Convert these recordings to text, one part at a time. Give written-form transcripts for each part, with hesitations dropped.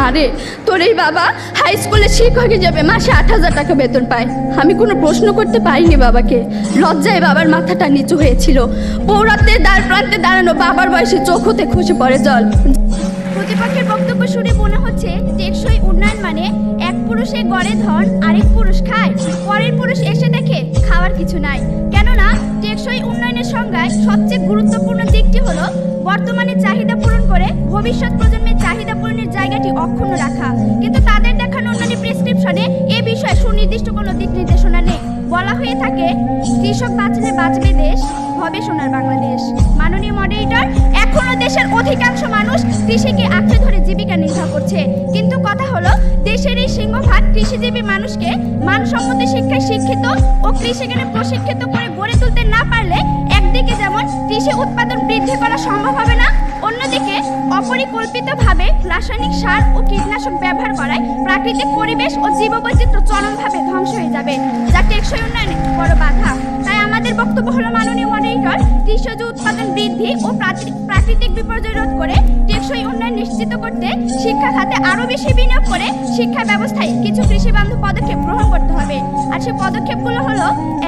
মারে, তোর এই বাবা হাই স্কুলে শিক্ষক হিসেবে মাসে 8,000 টাকা বেতন পায়। আমি কোনো প্রশ্ন করতে পারিনি বাবাকে। লজ্জায় বাবার মাথাটা নিচু হয়েছিল। পৌরাত্বের দ্বার প্রান্তে দাঁড়ানো বাবার বয়সে চোখ হতে খসে পড়ে জল। প্রতিপক্ষের বক্তব্য শুনে মনে হচ্ছে টেকসই উন্নয়ন মানে এক পুরুষে গড়ে ধন আরেক পুরুষ খায়, পরের পুরুষ এসে দেখে খাওয়ার কিছু নাই। কেননা টেকসই উন্নয়নের সংজ্ঞায় সবচেয়ে গুরুত্বপূর্ণ দিকটি হলো বর্তমানে চাহিদা পূরণ করে ভবিষ্যৎ প্রজন্মের চাহিদা পূরণের জায়গাটি অক্ষুণ্ণ রাখা। কিন্তু তাদের দেখানো অন্যান্য প্রেসক্রিপশনে এ বিষয়ে সুনির্দিষ্ট কোনো দিক নির্দেশনা নেই। বলা হয়ে থাকে কৃষক বাঁচলে বাঁচবে দেশ, হবে সোনার বাংলাদেশ। মাননীয় মডারেটর, এখনো দেশের অধিকাংশ মানুষ কৃষিকে আঁকড়ে ধরে জীবিকা নির্বাহ করছে। কিন্তু কথা হলো দেশের এই সিংহভাগ কৃষিজীবী মানুষকে মানসম্মত শিক্ষায় শিক্ষিত ও কৃষিজ্ঞানে প্রশিক্ষিত করে গড়ে তুলতে না পারলে একদিকে যেমন কৃষি উৎপাদন বৃদ্ধি করা সম্ভব হবে না, অন্যদিকে অপরিকল্পিতভাবে রাসায়নিক সার ও কীটনাশক ব্যবহার করায় প্রাকৃতিক পরিবেশ ও জীববৈচিত্র্য চরমভাবে ধ্বংস হয়ে যাবে, যা টেকসই উন্নয়নে বড় বাধা। তাই আমাদের বক্তব্য হলো মাননীয় মডারেটর, কৃষিজ উৎপাদন বৃদ্ধি ও প্রাকৃতিক বিপর্যয় রোধ করে টেকসই উন্নয়ন নিশ্চিত করতে শিক্ষা খাতে আরও বেশি বিনিয়োগ করে শিক্ষা ব্যবস্থায় কিছু কৃষিবান্ধব পদক্ষেপ গ্রহণ করতে হবে। আর সেই পদক্ষেপগুলো হলো: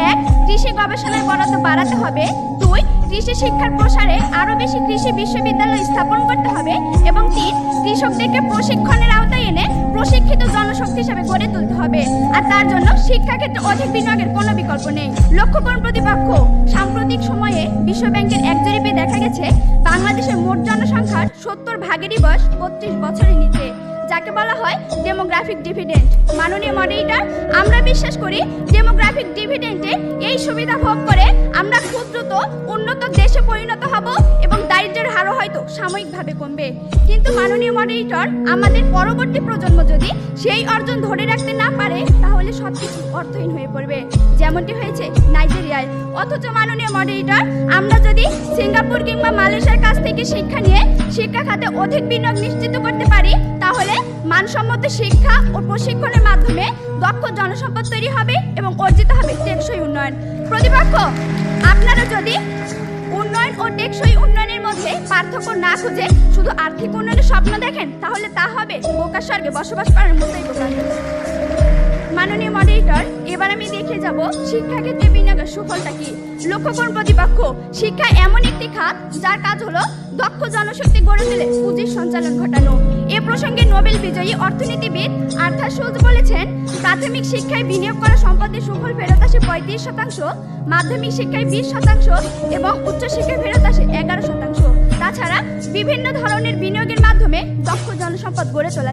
1. কৃষি গবেষণায় বরাদ্দ বাড়াতে হবে। 2. কৃষি শিক্ষার প্রসারে আরও বেশি কৃষি বিশ্ববিদ্যালয় স্থাপন করতে হবে। এবং 3. কৃষকদেরকে প্রশিক্ষণের আওতায় এনে প্রশিক্ষিত জনশক্তি হিসেবে গড়ে তুলতে হবে। আর তার জন্য শিক্ষাক্ষেত্রে অধিক বিনিয়োগের কোনো বিকল্প নেই। লক্ষ্য করুন প্রতিপক্ষ, সাম্প্রতিক সময়ে বিশ্ব ব্যাংকের এক জরিপে দেখা গেছে বাংলাদেশের মোট জনসংখ্যার 70% বয়স 32 বছরের নিচে, যাকে বলা হয় ডেমোগ্রাফিক ডিভিডেন্ড। মাননীয় মডারেটর, আমরা বিশ্বাস করি ডেমোগ্রাফিক ডিভিডেন্ডে এই সুবিধা ভোগ করে আমরা খুব দ্রুত উন্নত দেশে পরিণত হব এবং দারিদ্র্যের হারও হয়তো সাময়িকভাবে কমবে। কিন্তু মাননীয় মডারেটর, আমাদের পরবর্তী প্রজন্ম যদি সেই অর্জন ধরে রাখতে না পারে তাহলে সবকিছু অর্থহীন হয়ে পড়বে, যেমনটি হয়েছে নাইজেরিয়ায়। অথচ মাননীয় মডারেটর, আমরা যদি সিঙ্গাপুর কিংবা মালয়েশিয়ার কাছ থেকে শিক্ষা নিয়ে শিক্ষা খাতে অধিক বিনিয়োগ নিশ্চিত করতে পারি, তাহলে মানসম্মত শিক্ষা ও প্রশিক্ষণের মাধ্যমে দক্ষ জনসম্পদ তৈরি হবে এবং অর্জিত হবে টেকসই উন্নয়ন। প্রতিপক্ষ, আপনারা যদি উন্নয়ন ও টেকসই উন্নয়নের মধ্যে পার্থক্য না খুঁজে শুধু আর্থিক উন্নয়নের স্বপ্ন দেখেন, তাহলে তা হবে বোকার স্বর্গে বসবাস করার মতোই বোকা। মাননীয় মডারেটর, এবার আমি দেখে যাব শিক্ষাক্ষেত্রে বিনিয়োগের সুফলটা কি। লক্ষ্য করুন প্রতিপক্ষ, শিক্ষা এমন একটি খাত যার কাজ হলো দক্ষ জনশক্তি গড়ে তুলে পুঁজির সঞ্চালন ঘটানো। এ প্রসঙ্গে নোবেল বিজয়ী অর্থনীতিবিদ আর্থার শুলজ বলেছেন, প্রাথমিক শিক্ষায় বিনিয়োগ করা সম্পদের সুফল ফেরত আসে 35%, মাধ্যমিক শিক্ষায় 20% এবং উচ্চশিক্ষায় ফেরত আসে 11%। তাছাড়া বিভিন্ন ধরনের বিনিয়োগের মাধ্যমে দক্ষ জনসম্পদ গড়ে তোলা